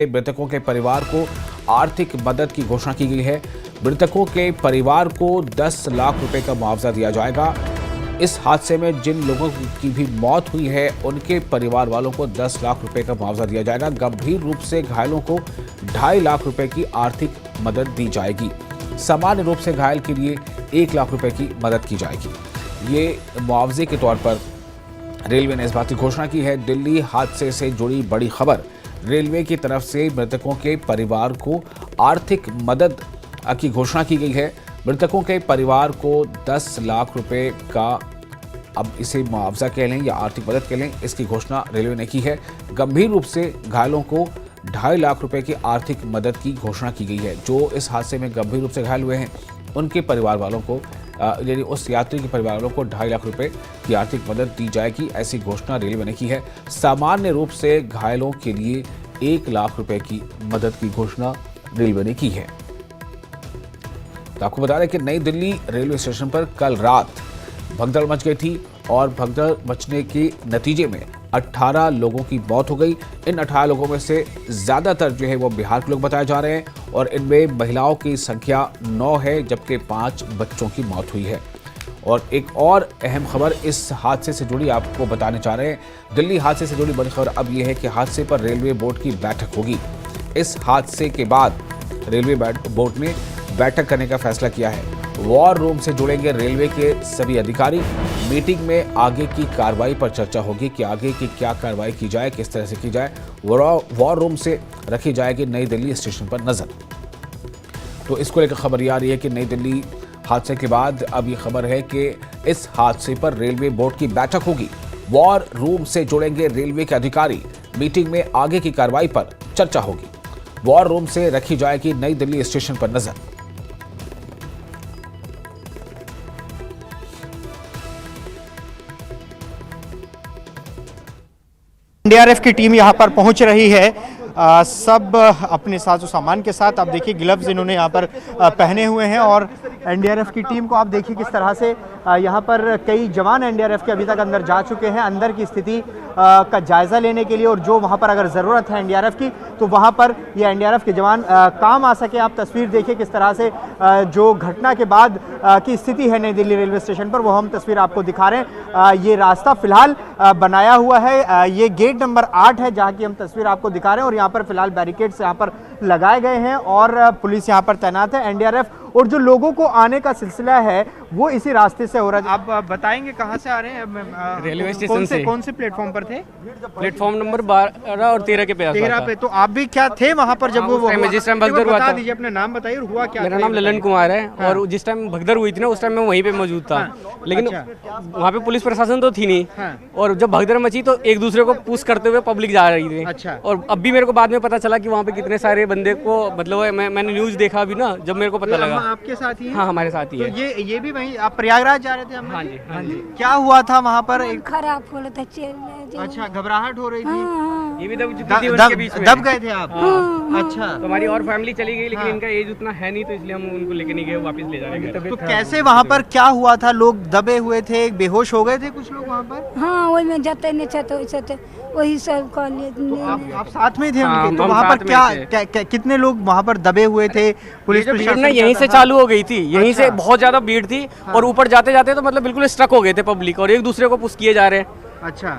मृतकों के परिवार को आर्थिक मदद की घोषणा की गई है। मृतकों के परिवार को 10 लाख रुपए का मुआवजा दिया जाएगा। इस हादसे में जिन लोगों की भी मौत हुई है उनके परिवार वालों को 10 लाख रुपए का मुआवजा दिया जाएगा। गंभीर रूप से घायलों को 2.5 लाख रुपए की आर्थिक मदद दी जाएगी। सामान्य रूप से घायल के लिए 1 लाख रुपए की मदद की जाएगी। ये मुआवजे के तौर पर रेलवे ने इस बात की घोषणा की है। दिल्ली हादसे से जुड़ी बड़ी खबर, रेलवे की तरफ से मृतकों के परिवार को आर्थिक मदद की घोषणा की गई है। मृतकों के परिवार को 10 लाख रुपए का, अब इसे मुआवजा कह लें या आर्थिक मदद कह लें, इसकी घोषणा रेलवे ने की है। गंभीर रूप से घायलों को 2.5 लाख रुपए की आर्थिक मदद की घोषणा की गई है। जो इस हादसे में गंभीर रूप से घायल हुए हैं उनके परिवार वालों को, यानी उस यात्री के परिवार वालों को 2.5 लाख रुपए की आर्थिक मदद दी जाएगी, ऐसी घोषणा रेलवे ने की है। सामान्य रूप से घायलों के लिए 1 लाख रुपए की मदद की घोषणा रेलवे ने की है। तो आपको बता दें कि नई दिल्ली रेलवे स्टेशन पर कल रात भगदड़ मच गई थी और भगदड़ मचने के नतीजे में 18 लोगों की मौत हो गई। इन 18 लोगों में से ज़्यादातर जो है वो बिहार के लोग बताए जा रहे हैं और इनमें महिलाओं की संख्या 9 है, जबकि 5 बच्चों की मौत हुई है। और एक और अहम खबर इस हादसे से जुड़ी आपको बताने चाह रहे हैं। दिल्ली हादसे से जुड़ी बड़ी खबर अब यह है कि हादसे पर रेलवे बोर्ड की बैठक होगी। इस हादसे के बाद रेलवे बोर्ड ने बैठक करने का फैसला किया है। वॉर रूम से जुड़ेंगे रेलवे के सभी अधिकारी। मीटिंग में आगे की कार्रवाई पर चर्चा होगी कि आगे की क्या कार्रवाई की जाए, किस तरह से की जाए। वॉर रूम से रखी जाएगी नई दिल्ली स्टेशन पर नजर। तो इसको लेकर खबर ये आ रही है कि नई दिल्ली हादसे के बाद अब ये खबर है कि इस हादसे पर रेलवे बोर्ड की बैठक होगी। वॉर रूम से जुड़ेंगे रेलवे के अधिकारी। मीटिंग में आगे की कार्रवाई पर चर्चा होगी। वॉर रूम से रखी जाएगी नई दिल्ली स्टेशन पर नजर। एनडीआरएफ की टीम यहाँ पर पहुँच रही है, सब अपने साजो सामान के साथ। आप देखिए ग्लव्स इन्होंने यहाँ पर पहने हुए हैं और एनडीआरएफ की टीम को आप देखिए किस तरह से यहाँ पर कई जवान एनडीआरएफ के अभी तक अंदर जा चुके हैं अंदर की स्थिति का जायज़ा लेने के लिए, और जो वहाँ पर अगर ज़रूरत है एनडीआरएफ की तो वहाँ पर ये एनडीआरएफ के जवान काम आ सके। आप तस्वीर देखिए किस तरह से जो घटना के बाद की स्थिति है नई दिल्ली रेलवे स्टेशन पर, वो हम तस्वीर आपको दिखा रहे हैं। ये रास्ता फिलहाल बनाया हुआ है, ये गेट नंबर 8 है जहाँ की हम तस्वीर आपको दिखा रहे हैं, और यहाँ पर फिलहाल बैरिकेड्स यहाँ पर लगाए गए हैं और पुलिस यहाँ पर तैनात है। एनडीआरएफ और जो लोगों को आने का सिलसिला है वो इसी रास्ते से हो रहा है। आप बताएंगे कहाँ से आ रहे हैं? रेलवे स्टेशन से। कौन से प्लेटफॉर्म पर थे? प्लेटफॉर्म नंबर 12 और 13 के पे 13 पे। तो आप भी क्या थे वहाँ पर जब वो जिस टाइम भगदड़ हुआ था? दीजिए अपना नाम बताइए और हुआ क्या? मेरा नाम ललन कुमार है और जिस टाइम भगदड़ हुई थी ना उस टाइम मैं वहीं पे मौजूद था। लेकिन वहाँ पे पुलिस प्रशासन तो थी नहीं, और जब भगदड़ मची तो एक दूसरे को पुश करते हुए पब्लिक जा रही थी। अच्छा। और अब भी मेरे को बाद में पता चला कि वहाँ पे कितने सारे बंदे को, मतलब मैंने न्यूज देखा अभी ना, जब मेरे को पता लगा। आपके साथ ही? हाँ, हमारे साथ ही है। तो ये भी वहीं आप प्रयागराज जा रहे थे? हाँ जी, हाँ जी। क्या हुआ था वहाँ पर? खराब हो रहा था। अच्छा, घबराहट हो रही थी? ये भी दब चुकी थी उनके बीच में। दब गए थे आप? अच्छा। तो हमारी और फैमिली चली गई, लेकिन इनका एज उतना है नहीं तो इसलिए हम उनको लेके नहीं गए, वापस ले जाएंगे। तो कैसे वहाँ पर क्या हुआ था? लोग दबे हुए थे, बेहोश हो गए थे कुछ लोग वहाँ पर? हाँ, वही में जाते नहीं चाहते वही सब कॉल तो आप साथ में थे उनके? तो वहाँ पर क्या कितने लोग वहाँ पर दबे हुए थे? पुलिस प्रशासन यहीं से चालू हो गई थी, यहीं से बहुत ज्यादा भीड़ थी और ऊपर जाते जाते तो मतलब बिल्कुल स्ट्रक हो गए थे पब्लिक और एक दूसरे को पुश किए जा रहे हैं। अच्छा।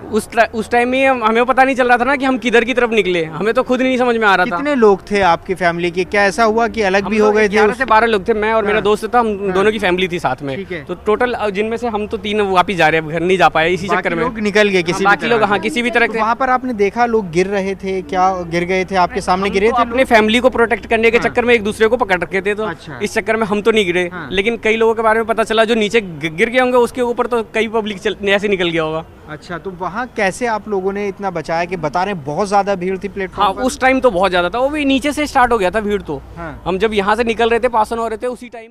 उस टाइम में हमें पता नहीं चल रहा था ना कि हम किधर की तरफ निकले, हमें तो खुद नहीं समझ में आ रहा था। कितने लोग थे आपकी फैमिली के? क्या ऐसा हुआ कि अलग भी हो गए थे? 11 से 12 लोग थे, मैं और मेरा दोस्त था, हम दोनों की फैमिली थी साथ में। तो टोटल जिनमें से हम तो 3 वापिस जा रहे हैं, घर नहीं जा पाए इसी चक्कर में। लोग निकल गए किसी बाकी लोग, हाँ, किसी भी तरह से। वहाँ पर आपने देखा लोग गिर रहे थे? क्या गिर गए थे? आपके सामने गिरे थे? अपने फैमिली को प्रोटेक्ट करने के चक्कर में एक दूसरे को पकड़ रखे थे, तो इस चक्कर में हम तो नहीं गिरे, लेकिन कई लोगों के बारे में पता चला जो नीचे गिर गए होंगे, उसके ऊपर तो कई पब्लिक ऐसे निकल गया होगा। अच्छा, तो वहाँ कैसे आप लोगों ने इतना बचाया कि बता रहे बहुत ज्यादा भीड़ थी प्लेटफॉर्म पर? उस टाइम तो बहुत ज्यादा था, वो भी नीचे से स्टार्ट हो गया था भीड़ तो। हम जब यहाँ से निकल रहे थे, पास ऑन हो रहे थे, उसी टाइम